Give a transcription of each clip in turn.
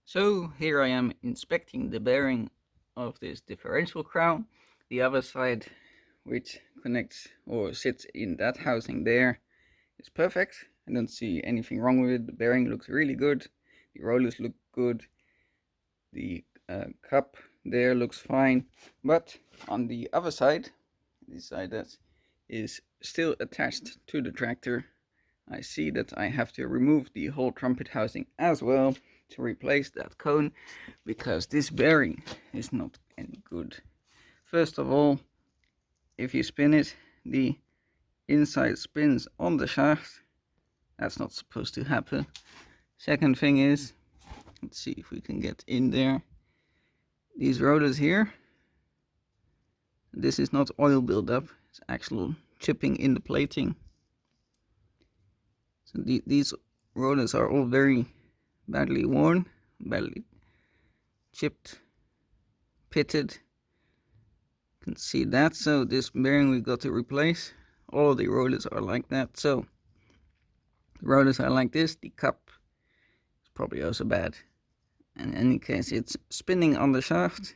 So here I am inspecting the bearing of this differential crown. The other side, which connects or sits in that housing there, is perfect. I don't see anything wrong with it. The bearing looks really good. The rollers look good. The cup there looks fine. But on the other side, the side that is still attached to the tractor, I see that I have to remove the whole trumpet housing as well to replace that cone, because this bearing is not any good. First of all, if you spin it, the inside spins on the shaft. That's not supposed to happen. Second thing is, let's see if we can get in there. These rollers here, this is not oil buildup, it's actual chipping in the plating. So these rollers are all very badly worn, badly chipped, pitted. You can see that. So this bearing we got to replace. All of the rollers are like that. So the rollers are like this. The cup is probably also bad. And in any case, it's spinning on the shaft.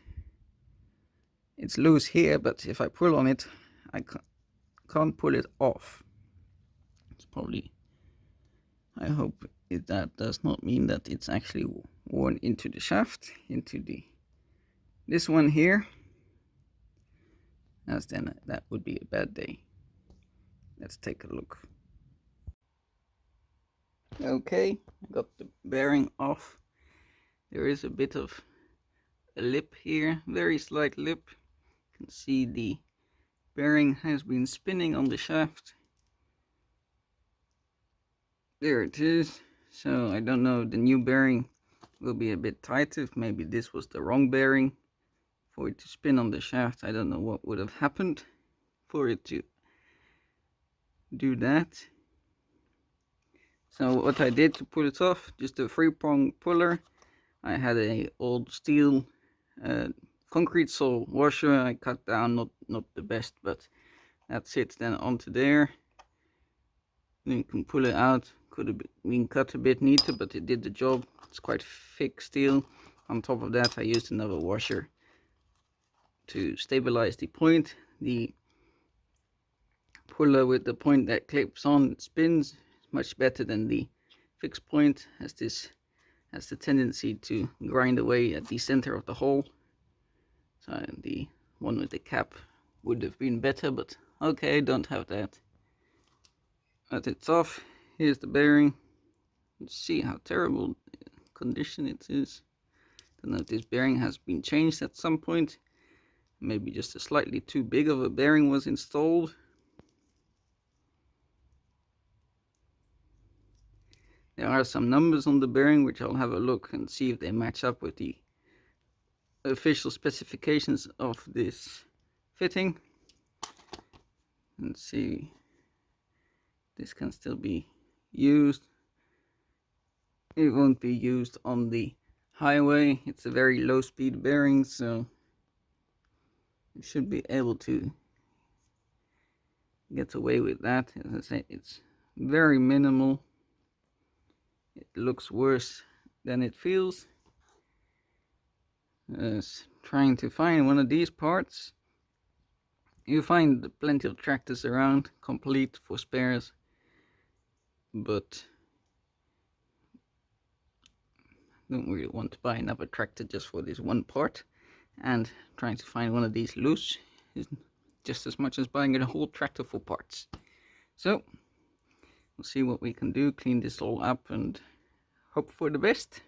It's loose here, but if I pull on it, I can't pull it off. It's probably, I hope that does not mean that it's actually worn into the shaft, into this one here. As then that would be a bad day. Let's take a look. Okay, I got the bearing off. There is a bit of a lip here, very slight lip. You can see the bearing has been spinning on the shaft. There it is. So I don't know, the new bearing will be a bit tight. If maybe this was the wrong bearing for it to spin on the shaft, I don't know what would have happened for it to do that. So what I did to pull it off, just a 3-prong puller. I had a old steel concrete sole washer. I cut down, not the best, but that sits then onto there. Then you can pull it out. Could have been cut a bit neater, but it did the job. It's quite thick steel. On top of that, I used another washer to stabilize the point. The puller with the point that clips on spins is much better than the fixed point, as this has the tendency to grind away at the center of the hole. So the one with the cap would have been better, but okay, I don't have that. But it's off. Here's the bearing. Let's see how terrible condition it is. Don't know if this bearing has been changed at some point. Maybe just a slightly too big of a bearing was installed. There are some numbers on the bearing, which I'll have a look and see if they match up with the official specifications of this fitting. Let's see. This can still be used. It won't be used on the highway. It's a very low speed bearing, so you should be able to get away with that. As I say, it's very minimal. It looks worse than it feels. Trying to find one of these parts. You find plenty of tractors around, complete for spares, but don't really want to buy another tractor just for this one part. And trying to find one of these loose is just as much as buying a whole tractor for parts. So we'll see what we can do, clean this all up and hope for the best.